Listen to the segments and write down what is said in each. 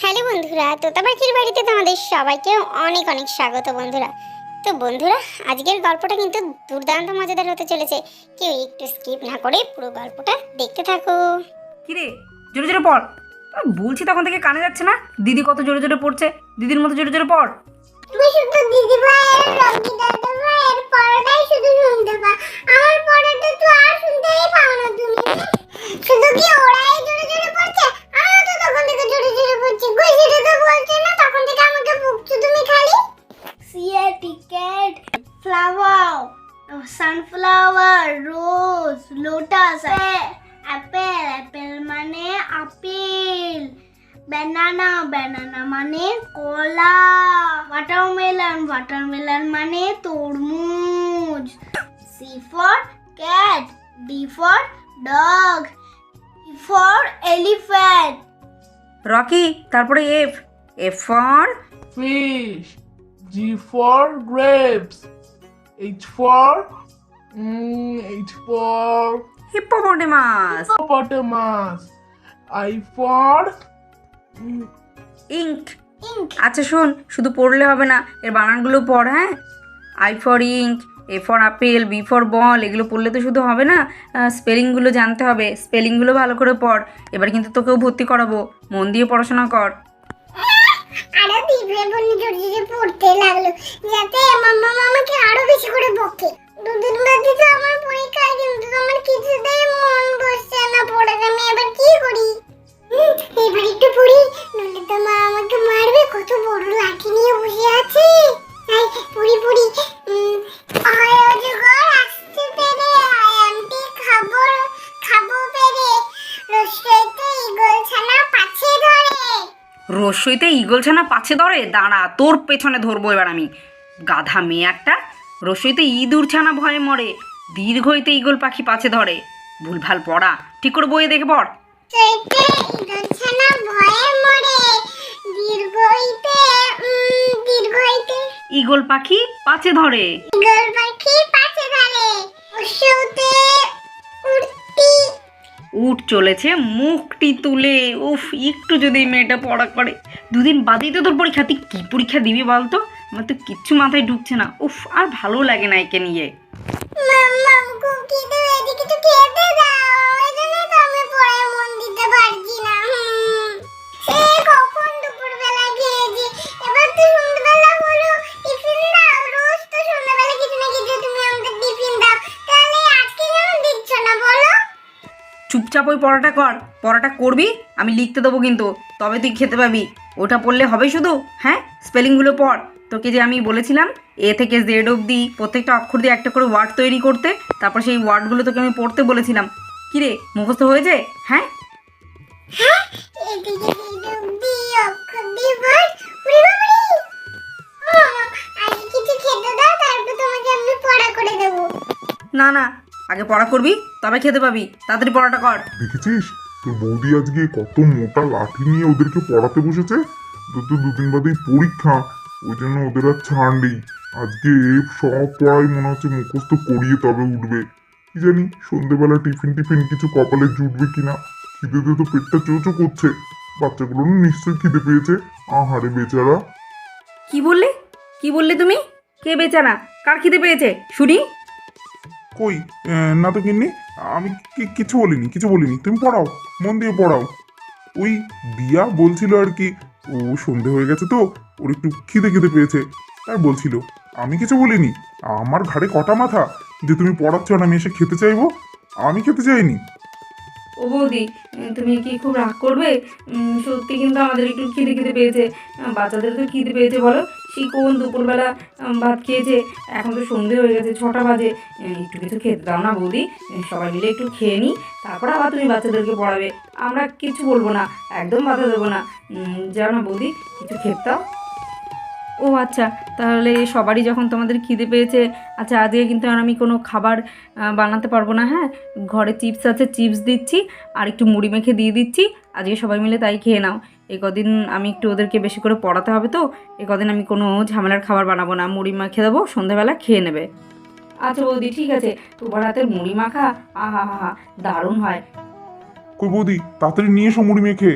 Hello বন্ধুরা, তোতা পাখির বাড়িতে তোমাদের সবাইকে অনেক অনেক স্বাগত বন্ধুরা। তো বন্ধুরা, আজকের গল্পটা কিন্তু দুর্দান্ত মজাদার হতে চলেছে। কেউ একটু স্কিপ না করে পুরো গল্পটা দেখতে থাকো। কিরে, জোরে জোরে পড়। বলছি তখন থেকে কানে যাচ্ছে না? দিদি কত জোরে জোরে পড়ছে, দিদির মতো জোরে জোরে পড়। তুমি শুধু দিদি ভাইয়ের রকি দাদা ভাইয়ের পড়াটাই শুধু শুনতে পাও, আমার পড়াটা তো আর শুনতেই পাও না তুমি। শুধু কি ওরাই জোরে জোরে পড়ছে, আমিও তো তখন থেকে জোরে জোরে পড়ছি। কই সেটা তো বলছে না, তখন থেকে আমাকে বকছো তুমি খালি। See a ticket, flower, sunflower, rose, lotus, apple মানে আপেল, banana মানে কলা, watermelon মানে তরমুজ, C for cat, D for dog, E for elephant. Rocky, তারপরে F. F for fish. G for grapes. H for hippopotamus. hippopotamus. I for ink. আচ্ছা শোন, শুধু পড়লে হবে না, এর বানানগুলো পড়। হ্যাঁ, I for ink, A for apple, B for ball, এগুলো পড়লে তো শুধু হবে না, স্পেলিংগুলো জানতে হবে। স্পেলিংগুলো ভালো করে পড়। এবার কিন্তু তোকেও ভর্তি করাবো, মন দিয়ে পড়াশোনা কর। আরো দিব্রে বনি জোরে জোরে পড়তে লাগলো, যাতে মাম্মা আমাকে আরো বেশি করে বকে। দুদিন বাদে তো আমার পরীক্ষা, কিন্তু আমার কিছুতেই মন বসছে না পড়াতে। আমি এবার কি করি? এবার একটু পড়ি, নইলে তো মা আমাকে মারবে। কত বড় লাঠি নিয়ে বসে আছে। তাই পড়ি। আয় অজগর আসতে পেরে, আয়ামটি খাবো পেরে, রসইতে ঈগল ছানা পাছে ধরে। রসইতে ঈগল ছানা পাছে ধরে? দাঁড়া, তোর পেছনে ধরবো এবার আমি, গাধা মেয়ে একটা। রসইতে ইঁদুর ছানা ভয়ে মরে, দীর্ঘইতে ঈগল পাখি পাছে ধরে। ভুলভাল পড়া, ঠিক করে বইয়ে দেখে পড়। রসইতে ঈগল ছানা ভয়ে মরে, দীর্ঘইতে ঈগল পাখি পাছে ধরে। ঈগল পাখি পাছে ধরে। রসইতে উড়তি উঠ চলেছে মুখটি তুলে। উফ, একটু যদি এই মেয়েটা পড়া করে। দুদিন বাদেই তো তোর পরীক্ষা, তুই কী পরীক্ষা দিবি বলতো? আমার তো কিচ্ছু মাথায় ঢুকছে না। উফ, আর ভালো লাগে না একে নিয়ে। মাম্মা খুব খিদে পেয়েছে, কিছু খেতে দাও। এই জন্য তো আমি পড়ায় মন দিতে পারছি না। সে কখন দুপুরবেলা খেয়েছি, এবার তো সন্ধ্যাবেলা হলো। টিফিন দাও, রোজ তো সন্ধ্যাবেলা কিছু না কিছু তুমি আমাদের টিফিন দাও, তাহলে আজকে কেন দিচ্ছ না বলো? চুপচাপ ওই পড়াটা কর। পড়াটা করবি, আমি লিখতে দেবো কিন্তু, তবে তুই খেতে পাবি। ওটা পড়লে হবে শুধু? হ্যাঁ, স্পেলিংগুলো পড়। তোকে যে আমি বলেছিলাম এ থেকে জেড অবধি প্রত্যেকটা অক্ষর দিয়ে একটা করে ওয়ার্ড তৈরি করতে, তারপর সেই ওয়ার্ডগুলো তোকে আমি পড়তে বলেছিলাম। কিরে, মুখস্থ হয়েছে? হ্যাঁ, হ্যাঁ, এদিকে দি অক্ষর দি ভাত। ওরে বাবারে, আগে কিছু খেতে দাও, তারপর তোমাকে আমি পড়া করে দেবো। না না, আগে পড়া করবি, তবে খেতে পাবি। তাড়াতাড়ি পড়াটা কর। দেখেছিস তোর বৌদি আজকে কত মোটা লাঠি নিয়ে ওদেরকে পড়াতে বসেছে। তো দুদিন বাদেই পরীক্ষা, ওই জন্য ওদের আর ছাড় নেই। আজকে সব পড়াই মনে হচ্ছে মুখস্থ করিয়ে তবে উঠবে। কি জানি সন্ধেবেলা টিফিন কিছু কপালে জুটবে কিনা। খিদেতে তো পেটটা চোচো করছে। বাচ্চাগুলোর নিশ্চয়ই খিদে পেয়েছে। আহারে বেচারা। কি বললে তুমি? কে বেচারা? কার খিদে পেয়েছে শুনি? কই না তো কিন্নি, আমি কিছু বলিনি। তুমি পড়াও, মন দিয়ে পড়াও। ওই দিয়া বলছিল আর কি, ও সন্ধে হয়ে গেছে তো ওর একটু খিদে পেয়েছে, আর বলছিল। আমি কিছু বলিনি। আমার ঘাড়ে কটা মাথা যে তুমি পড়াচ্ছ আর আমি এসে খেতে চাইবো? আমি খেতে চাইনি। ও বৌদি, তুমি কি খুব রাগ করবে? সত্যি কিন্তু আমাদের একটু খিদে পেয়েছে। বাচ্চাদের তো খিদে পেয়েছে বলো। সেই কোন দুপুরবেলা ভাত খেয়েছে, এখন তো সন্ধে হয়ে গেছে, 6টা বাজে। একটু কিছু খেতে দাও না বৌদি, সবাই মিলে একটু খেয়ে নিই, তারপর আবার তুমি বাচ্চাদেরকে পড়াবে। আমরা কিছু বলবো না, একদম বাধা দেবো না। যাও না বৌদি, কিছু খেতে দাও। ও আচ্ছা, তাহলে সবারই যখন তোমাদের খিদে পেয়েছে, আচ্ছা আজকে কিন্তু আর আমি কোনো খাবার বানাতে পারবো না। হ্যাঁ, ঘরে চিপস আছে, চিপস দিচ্ছি, আর একটু মুড়ি মেখে দিয়ে দিচ্ছি। আজকে সবাই মিলে তাই খেয়ে নাও। এই কদিন আমি একটু ওদেরকে বেশি করে পড়াতে হবে তো, এই কদিন আমি কোনো ঝামেলার খাবার বানাবো না, মুড়ি মাখে দেবো, সন্ধ্যাবেলা খেয়ে নেবে। আচ্ছা বৌদি, ঠিক আছে। তোমার হাতের মুড়ি মাখা আহা হা হা দারুণ হয়। কই বৌদি, তাড়াতাড়ি নিয়ে এসো মুড়ি মেখে।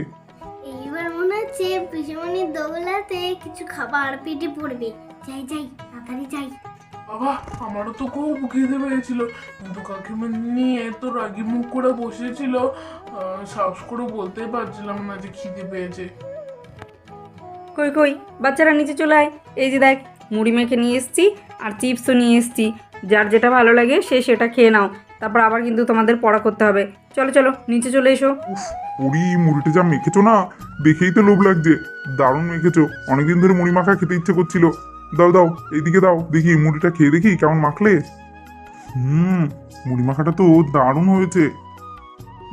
এইবার মনে হয় হচ্ছে পিসেমণির দোলাতে কিছু খাবার পেটে পড়বে। যাই যাই তাড়াতাড়ি যাই। বাবা, আমারও তো খুব খিদে পেয়েছিল, কিন্তু কাকিমা নিয়ে এত রাগি মুখ করে বসেছিল, সাহস করে বলতে পারছিলাম না যে খিদে পেয়েছে। কই কই বাচ্চারা নিচে চলে আয়। এই যে দেখ, মুড়ি মেখে নিয়ে এসেছি আর চিপসও নিয়ে এসেছি। যার যেটা ভালো লাগে সে সেটা খেয়ে নাও, তারপর আবার কিন্তু তোমাদের পড়া করতে হবে। চলো চলো নিচে চলে এসো। উফ, পুরি মুড়িটা যা মেখেছো না, দেখেই তো লোভ লাগছে। দারুণ মেখেছো, অনেকদিন ধরে মুড়ি মাখা খেতে ইচ্ছে করছিল। দাও দাও, এইদিকে দাও, দেখি মুড়িটা খেয়ে দেখি কেমন মাখলে। মুড়ি মাখাটা তো দারুণ হয়েছে।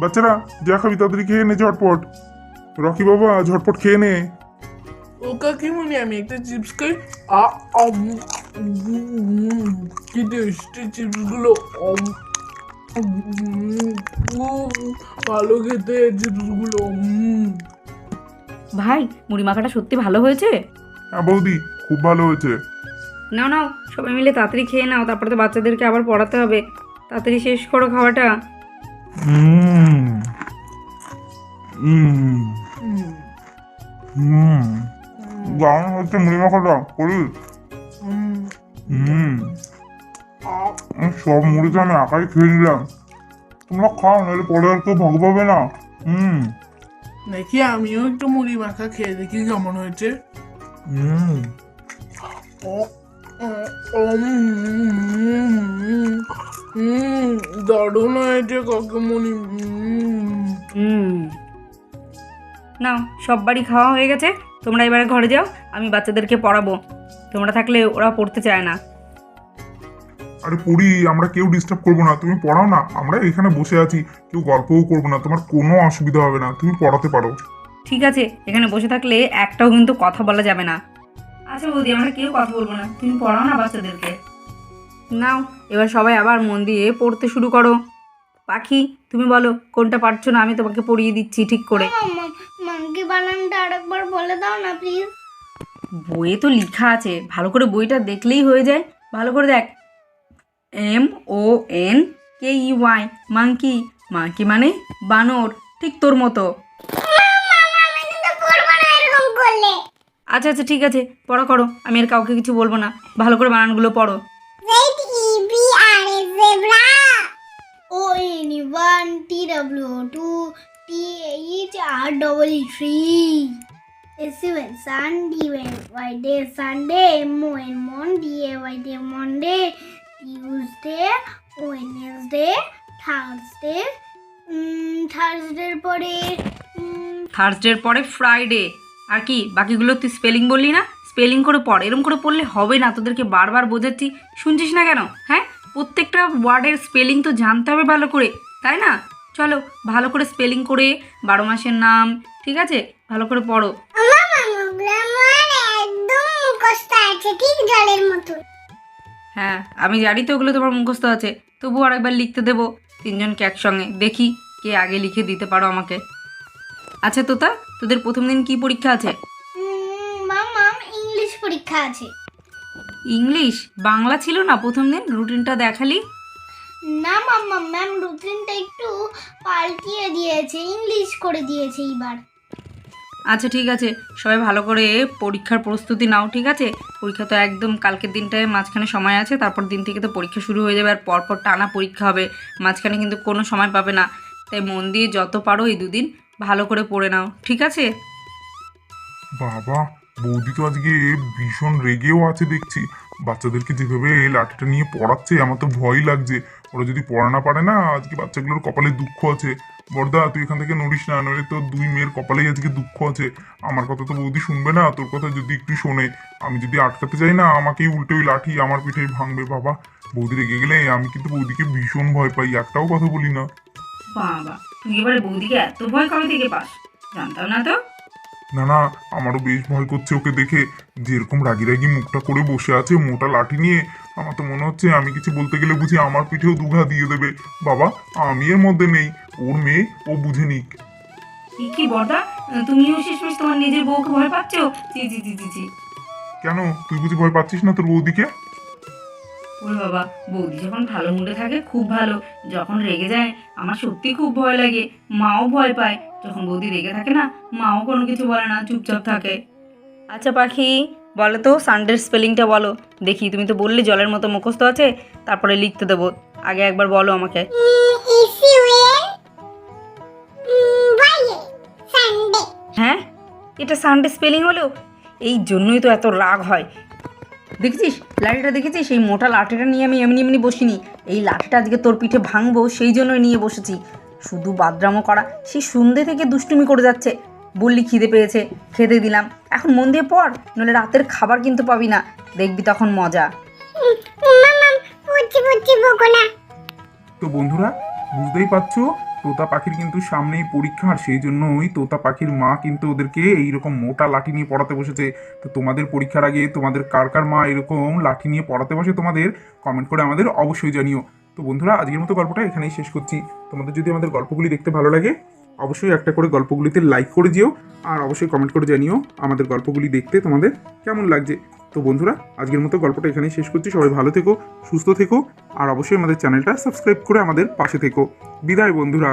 বাচ্চারা যা খাবি তাড়াতাড়ি খেয়ে নে ঝটপট। রকি বাবা ঝটপট খেয়ে নে। ও কাকিমনি, আমি একটা চিপস খাই। কি টেস্টি চিপসগুলো, ভালো খেতে চিপসগুলো। ভাই, মুড়ি মাখাটা সত্যি ভালো হয়েছে। হ্যাঁ বৌদি, খুব ভালো হয়েছে। নাও নাও, সবাই মিলে তাড়াতাড়ি খেয়ে নাও, তারপরে তো বাচ্চাদেরকে আবার পড়াতে হবে। তাড়াতাড়ি শেষ করো খাওয়াটা। দারুণ হচ্ছে মুড়ি মাখাটা করি। সব মুড়িটা আমি একাই খেয়ে নিলাম। তোমরা খাও, নাহলে পরে আর কেউ ভাগ পাবে না। দেখি আমিও একটু মুড়ি মাখা খেয়ে দেখি কেমন হয়েছে। দারুণ হয়েছে কাকিমনি। নাও, সব বাড়ি খাওয়া হয়ে গেছে, তোমরা এবারে ঘরে যাও, আমি বাচ্চাদেরকে পড়াবো। তোমরা থাকলে ওরা পড়তে চায় না। আরে পড়ি, আমরা কেউ ডিস্টার্ব করবো না, তুমি পড়াও না, আমরা এখানে বসে আছি, কেউ গল্পও করবো না, তোমার কোনো অসুবিধা হবে না, তুমি পড়াতে পারো। ঠিক আছে, এখানে বসে থাকলে একটাও কিন্তু কথা বলা যাবে না। আচ্ছা বৌদি, আমরা কেউ কথা বলবো না, তুমি পড়াও না বাচ্চাদেরকে। নাও, এবার সবাই আবার মন দিয়ে পড়তে শুরু করো। পাখি, তুমি বলো কোনটা পারছো না, আমি তোমাকে পড়িয়ে দিচ্ছি ঠিক করে। মাঙ্কি বানানটা আরেকবার বলে দাও না প্লিজ। বইয়ে তো লেখা আছে, ভালো করে বইটা দেখলেই হয়ে যায়। ভালো করে দেখ, MONKEY, মাঙ্কি। মাঙ্কি মানে বানর, ঠিক তোর মতো। আমি কিন্তু পড়বো না এরকম করলে। আচ্ছা আচ্ছা ঠিক আছে, পড়া করো, আমি আর কাউকে কিছু বলবো না। ভালো করে বানানগুলো পড়ো। zebra, ON1 TW2 THR3 S7 Sunday Sunday MON DAY Monday Tuesday Wednesday Thursday থার্সডের পরে থার্সডের পরে ফ্রাইডে। আর কি বাকিগুলো তুই স্পেলিং বললি না, স্পেলিং করে পড়। এরকম করে পড়লে হবে না, তোদেরকে বারবার বোঝাচ্ছি, শুনছিস না কেন? হ্যাঁ, প্রত্যেকটা ওয়ার্ডের স্পেলিং তো জানতে হবে ভালো করে, তাই না? চলো ভালো করে স্পেলিং করে 12 মাসের নাম, ঠিক আছে, ভালো করে পড়ো। একদম মুখস্থ আছে, ঠিক জলের মতো। হ্যাঁ, আমি জানি তো ওগুলো তোমার মুখস্থ আছে, তবু আরেকবার লিখতে দেবো তিনজনকে একসঙ্গে, দেখি কে আগে লিখে দিতে পারো আমাকে। আচ্ছা তোতা, তোদের প্রথম দিন কি পরীক্ষা আছে? মামাম ইংলিশ পরীক্ষা আছে। ইংলিশ? বাংলা ছিল না প্রথম দিন? রুটিনটা দেখালি না মাম্মা, ম্যাম রুটিনটা একটু পাল্টিয়ে দিয়েছে, ইংলিশ করে দিয়েছে এইবার। আচ্ছা ঠিক আছে, সবাই ভালো করে পরীক্ষার প্রস্তুতি নাও, ঠিক আছে? পরীক্ষা তো একদম কালকের দিনটায় মাঝখানে সময় আছে, তারপর দিন থেকে তো পরীক্ষা শুরু হয়ে যাবে, আর পরপর টানা পরীক্ষা হবে, মাঝখানে কিন্তু কোনো সময় পাবে না। তাই মন দিয়ে যত পারো এই দুদিন ভালো করে পড়ে নাও, ঠিক আছে? বাবা, বৌদি তো আজকে ভীষণ রেগেও আছে দেখছি। বাচ্চাদেরকে যেভাবে লাঠিটা নিয়ে পড়াচ্ছে, আমার তো ভয়ই লাগছে। ওরা যদি পড়া না পারে না, আজকে বাচ্চাগুলোর কপালে দুঃখ আছে। বড়দা, তুই এখান থেকে নড়িস না, নইলে তো দুই মেয়ের কপালেই আজকে দুঃখ আছে। আমার কথা তো বৌদি শুনবে না, তোর কথা যদি একটু শোনে, আমি যদি আটকাতে যাই না, আমাকেই উল্টে ওই লাঠি আমার পিঠেই ভাঙবে। বাবা, বৌদি রেগে গেলে আমি কিন্তু বৌদিকে ভীষণ ভয় পাই, একটাও কথা বলি না। বাবা, তুই এবারে বৌদিকে এত ভয় কবে থেকে পাস? জানতাম না তো। না না, আমারও বেশ ভয় করছে ওকে দেখে, যেরকম রাগি রাগি মুখটা করে বসে আছে মোটা লাঠি নিয়ে। আমার তো মনে হচ্ছে আমি কিছু বলতে গেলে বুঝি আমার পিঠেও দুঘা দিয়ে দেবে। বাবা, আমি এর মধ্যে নেই, ওর মেয়ে, ও বুঝে নিক। কি বড়দা, তুমিও শেষমেশ তোমার নিজের বউকে ভয় পাচ্ছো? জি জি জি জি জি। কেন, তুই বুঝি ভয় পাচ্ছিস না তোর বৌদিকে? ওরে বাবা, বৌদি যখন ভালো মুডে থাকে খুব ভালো, যখন রেগে যায় আমার সত্যি খুব ভয় লাগে, মাও ভয় পায়। যখন বৌদি রেগে থাকে না, মাও কোনো কিছু বলে না, চুপচাপ থাকে। আচ্ছা পাখি, বলো তো সানডের স্পেলিংটা বলো দেখি। তুমি তো বললে জলের মতো মুখস্থ আছে, তারপরে লিখতে দেবো। আগে একবার বলো আমাকে। সানডে। হ্যাঁ, এটা সানডে স্পেলিং হলো? এই জন্যই তো এত রাগ হয়। দেখেছিস লাঠিটা, দেখেছিস? এই মোটা লাঠিটা নিয়ে আমি এমনি এমনি বসিনি। এই লাঠিটা আজকে তোর পিঠে ভাঙবো, সেই জন্যই নিয়ে বসেছি। শুধু বাদরামো করা, সেই সন্ধ্যে থেকে দুষ্টুমি করে যাচ্ছে। বললি খিদে পেয়েছে, খেতে দিলাম। এখন মন দিয়ে পড়, নইলে রাতের খাবার কিন্তু পাবি না, দেখবি তখন মজা। মামা পড়ছি বকো না। তো বন্ধুরা, বুঝতেই পারছো তোতা পাখির কিন্তু সামনেই পরীক্ষা, আর সেই জন্যই তোতা পাখির মা কিন্তু ওদেরকে এইরকম মোটা লাঠি নিয়ে পড়াতে বসেছে। তো তোমাদের পরীক্ষার আগে তোমাদের কার কার মা এরকম লাঠি নিয়ে পড়াতে বসে তোমাদের, কমেন্ট করে আমাদের অবশ্যই জানিও। তো বন্ধুরা, আজকের মতো গল্পটা এখানেই শেষ করছি। তোমাদের যদি আমাদের গল্পগুলি দেখতে ভালো লাগে, অবশ্যই একটা করে গল্পগুলিতে লাইক করে দিও, আর অবশ্যই কমেন্ট করে জানিও আমাদের গল্পগুলি দেখতে তোমাদের কেমন লাগছে। তো বন্ধুরা, আজকের মতো গল্পটা এখানেই শেষ করছি। সবাই ভালো থেকো, সুস্থ থেকো, আর অবশ্যই আমাদের চ্যানেলটা সাবস্ক্রাইব করে আমাদের পাশে থেকো। বিদায় বন্ধুরা।